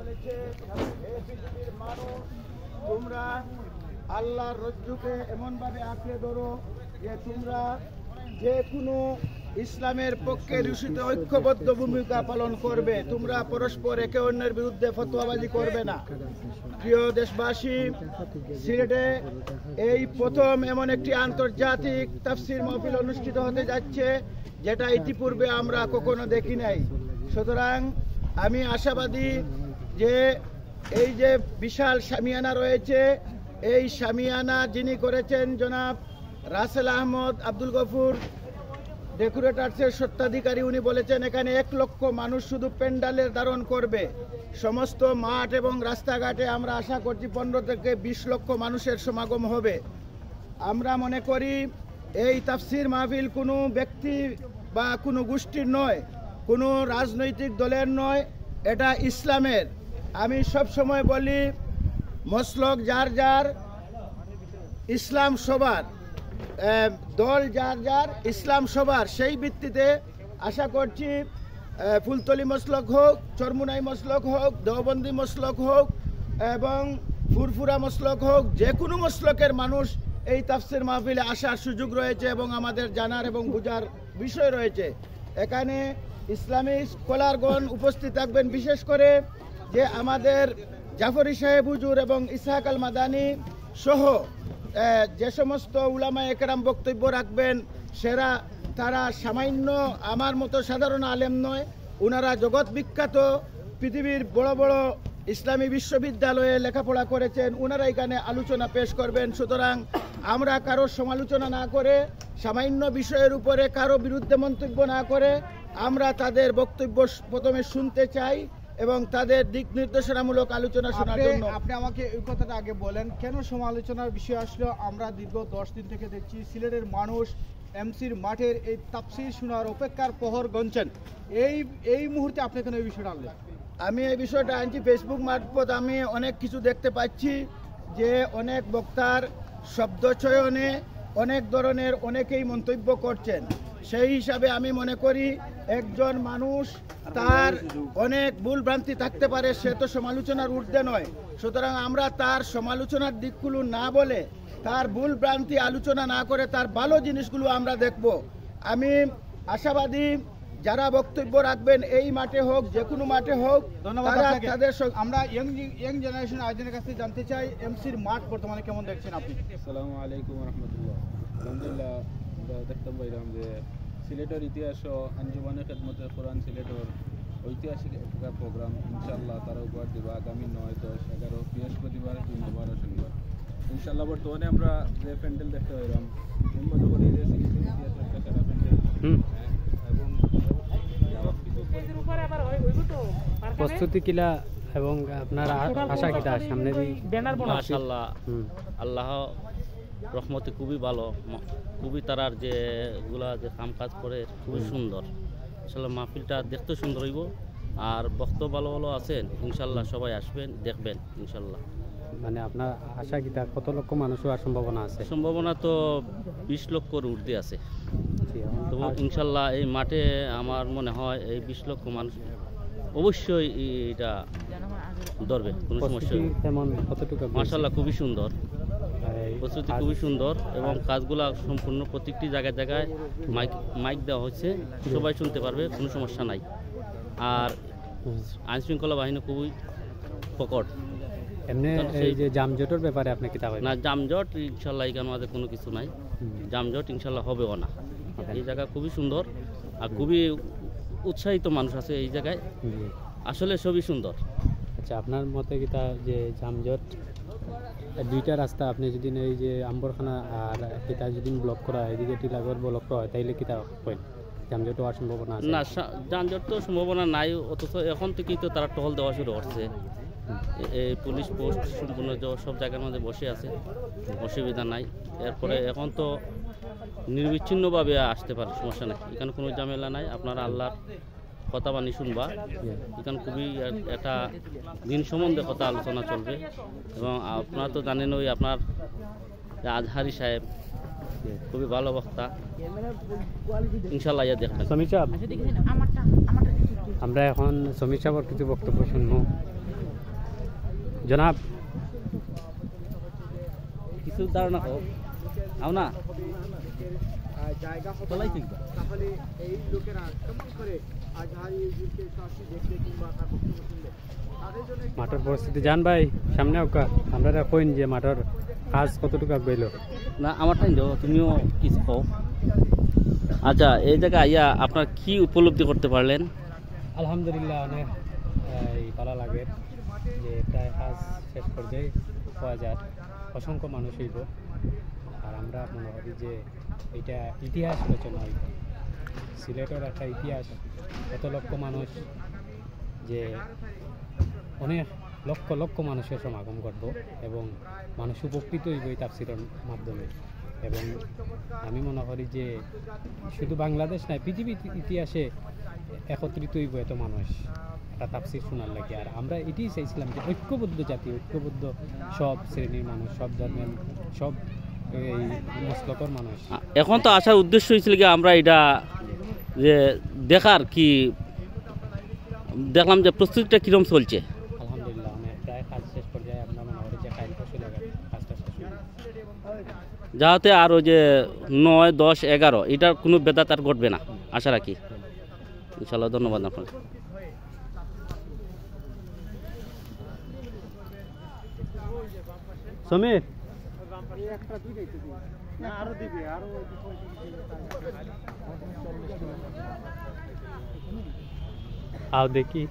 বলেছে, হে পৃথিবীর মানুষ, তোমরা আল্লাহর রজ্জুকে এমনভাবে আঁকড়ে ধরো যে তোমরা যে কোনো ইসলামের পক্ষে রুশিতে ঐক্যবদ্ধ ভূমিকা পালন করবে। তোমরা পরস্পর একে অন্যের বিরুদ্ধে ফতোয়াবাজি করবে না। প্রিয় দেশবাসী, সিলেটে এই প্রথম এমন একটি আন্তর্জাতিক তাফসীর মাহফিল অনুষ্ঠিত হতে যাচ্ছে, যেটা ইতিপূর্বে আমরা কখনো দেখি নাই। সুতরাং আমি আশাবাদী যে এই যে বিশাল শামিয়ানা রয়েছে, এই শামিয়ানা যিনি করেছেন জনাব রাসেল আহমদ আব্দুল গফুর, ডেকোরেটার্সের স্বত্বাধিকারী, উনি বলেছেন এখানে 1 লক্ষ মানুষ শুধু প্যান্ডেলের ধারণ করবে। সমস্ত মাঠ এবং রাস্তাঘাটে আমরা আশা করছি 15 থেকে 20 লক্ষ মানুষের সমাগম হবে। আমরা মনে করি এই তাফসীর মাহফিল কোনো ব্যক্তি বা কোনো গোষ্ঠীর নয়, কোনো রাজনৈতিক দলের নয়, এটা ইসলামের। আমি সব সময় বলি, মসলক যার যার, ইসলাম সবার, দল যার যার, ইসলাম সবার। সেই ভিত্তিতে আশা করছি ফুলতলি মসলক হোক, চরমুনাই মসলক হোক, দেওবন্দি মসলক হোক এবং ফুরফুরা মসলক হোক, যে কোনো মসলকের মানুষ এই তাফসীর মাহফিলে আসার সুযোগ রয়েছে এবং আমাদের জানার এবং বোঝার বিষয় রয়েছে। এখানে ইসলামী স্কলারগণ উপস্থিত থাকবেন, বিশেষ করে যে আমাদের জাফরি সাহেব হুজুর এবং ইসহাক আল মাদানী সহ যে সমস্ত উলামায়ে কেরাম বক্তব্য রাখবেন, তারা সামান্য আমার মতো সাধারণ আলেম নয়, ওনারা জগৎ বিখ্যাত পৃথিবীর বড় বড় ইসলামী বিশ্ববিদ্যালয়ে লেখাপড়া করেছেন, ওনারা এখানে আলোচনা পেশ করবেন। সুতরাং আমরা কারো সমালোচনা না করে, সামান্য বিষয়ের উপরে কারো বিরুদ্ধে মন্তব্য না করে, আমরা তাদের বক্তব্য প্রথমে শুনতে চাই এবং তাদের দিক নির্দেশনামূলক আলোচনা শোনার জন্য। আপনি আমাকে এই কথাটা আগে বলেন, কেন সমালোচনার বিষয় আসলো? আমরা দীর্ঘ 10 দিন থেকে দেখছি সিলেটের মানুষ এমসির মাঠের এই তাফসীর শোনার অপেক্ষার প্রহর গুনছেন। এই মুহূর্তে আপনি কেন এই বিষয়টা আনলেন? আমি এই বিষয়টা আনছি ফেসবুক মারফত। আমি অনেক কিছু দেখতে পাচ্ছি যে অনেক বক্তার শব্দ চয়নে অনেক ধরনের অনেকেই মন্তব্য করছেন। সেই হিসাবে আমি মনে করি একজন মানুষ তার অনেক ভুল ভ্রান্তি থাকতে পারে, সে তো সমালোচনার ঊর্ধ্বে নয়। সুতরাং আমরা তার সমালোচনার দিকগুলো না বলে, তার ভুল ভ্রান্তি আলোচনা না করে, তার ভালো জিনিসগুলো আমরা দেখব। আমি আশাবাদী যারা বক্তব্য রাখবেন এই মাঠে হোক, যে কোনো মাঠে হোক, তাদের আমরা ইয়াং জেনারেশন আয়োজনের কাছে জানতে চাই, এমসির মাঠ বর্তমানে কেমন দেখছেন আপনি? আসসালামু আলাইকুম রহমতুল্লাহ। আলহামদুলিল্লাহ, আমরা দেখতে পাইলাম যে সিলেটের ইতিহাস ও আঞ্জুমানে খেদমতে কোরআন সিলেটের ঐতিহাসিক একটা প্রোগ্রাম ইনশাল্লাহ তারা উপহার দেবে আগামী 9, 10, 11 বৃহস্পতিবার, 3, 12 শনিবার ইনশাল্লাহ। বর্তমানে আমরা যে প্যান্ডেল দেখতে পাইলাম, প্রস্তুতি কিলা এবং আপনার আশা কিটা সামনে মাশাআল্লাহ, আল্লাহ রহমতে খুবই ভালো, খুবই তারার যেগুলা যে কাম কাজ করে খুবই সুন্দর। ইনশাল্লাহ মাহফিলটা দেখতে সুন্দর হইব, আর বক্তব্য ভালো ভালো আছেন। ইনশাল্লাহ সবাই আসবেন, দেখবেন ইনশাল্লাহ। মানে আপনার আশা কিটা কত লক্ষ মানুষ হওয়ার সম্ভাবনা আছে? সম্ভাবনা তো 20 লক্ষর ঊর্ধ্বে আছে। তো ইনশাল্লাহ এই মাঠে আমার মনে হয় এই 20 লক্ষ মানুষ অবশ্যই এটা ধরবে, কোনো সমস্যা নেই। মাশাআল্লাহ খুবই সুন্দর, প্রস্তুতি খুবই সুন্দর এবং কাজগুলা সম্পূর্ণ প্রত্যেকটি জায়গায় জায়গায় মাইক দেওয়া হচ্ছে, সবাই শুনতে পারবে, কোনো সমস্যা নাই। আর আইনশৃঙ্খলা বাহিনী খুবই প্রকট। এমনি এই যে যানজটের ব্যাপারে আপনি কি না, যানজট ইনশাল্লাহ এখানে আমাদের কোনো কিছু নাই, যানজট ইনশাল্লাহ হবেও না। এই জায়গা খুবই সুন্দর আর খুবই উৎসাহিত মানুষ আছে এই জায়গায়, আসলে সবই সুন্দর। আচ্ছা, আপনার মতে কিটা যে যানজট, 2টা রাস্তা আপনি যদি এই যে আম্বরখানা আর কিটা যদি ব্লক করা হয়, এদিকে টিলাগড় ব্লক করা হয়, তাইলে কিটা হয়? যানজট হওয়ার সম্ভাবনা আছে না? যানজট তো সম্ভাবনা নাই, অথচ এখন থেকেই তো তারা টহল দেওয়া শুরু করছে। এই পুলিশ পোস্ট সম্পূর্ণ সব জায়গার মধ্যে বসে আছে, অসুবিধা নাই। এরপরে এখন তো নির্বিচ্ছিন্নভাবে আসতে পারে, সমস্যা নাই, এখানে কোনো ঝামেলা নাই। আপনারা আল্লাহর কথা বাণী শুনবা, এখানে খুবই একটা দিন সম্বন্ধে কথা আলোচনা চলবে। এবং আপনারা তো জানেন ওই আপনার আজহারি সাহেব খুবই ভালো বক্তা, ইনশাল্লাহ ইয়া দেখবেন। আমরা এখন সমীর সাহেবের কিছু বক্তব্য শুনবো। জনাব কিছু ধারণা হোক আও না জায়গা হবে চলাই না, শিখবা। তাহলে এই লোকেরা কেমন করে আজহারি হুজুরকে চাষি দেখতে কিংবা তার বক্তব্য শুনবে তাদের জন্য একটি মাঠের পরিস্থিতি জান ভাই সামনে ওকা আমরা কইন যে মাঠের কাজ কতটুকু আগবাইল না আমার টাইম দাও তুমিও কিছু কও। আচ্ছা এই জায়গায় আইয়া আপনার কি উপলব্ধি করতে পারলেন? আলহামদুলিল্লাহ অনেক ভালো লাগে যে প্রায় কাজ শেষ পর্যায়ে পাওয়া যায় অসংখ্য মানুষ হইব আর আমরা মনে করি যে এটা ইতিহাস রচনা হইব সিলেটের একটা ইতিহাস এত লক্ষ মানুষ যে অনেক লক্ষ লক্ষ মানুষের সমাগম করব এবং মানুষ উপকৃত হইব এই তাফসিরের মাধ্যমে এবং আমি মনে করি যে শুধু বাংলাদেশ নয় পৃথিবীর ইতিহাসে একত্রিত হইব এত মানুষ একটা তাফসির শোনার লাগে আর আমরা এটাই চাইছিলাম যে ঐক্যবদ্ধ জাতি ঐক্যবদ্ধ সব শ্রেণীর মানুষ সব ধর্মের সব এই মসলকর মানুষ এখন তো আসার উদ্দেশ্য হয়েছিল কি আমরা এটা যে দেখার কি দেখলাম যে প্রস্তুতিটা কিরম চলছে। আলহামদুলিল্লাহ অনেক প্রায় কাজ শেষ পর্যায়ে আমরা মনে করি যে কাজ ফসল কাজটা শেষ হয়ে যাতে আর ওই যে 9, 10, 11 এটার কোনো বেদাত আর ঘটবে না আশা রাখি ইনশাল্লাহ। ধন্যবাদ আপনার। সমীর আরো দিবে আরো আও দেখি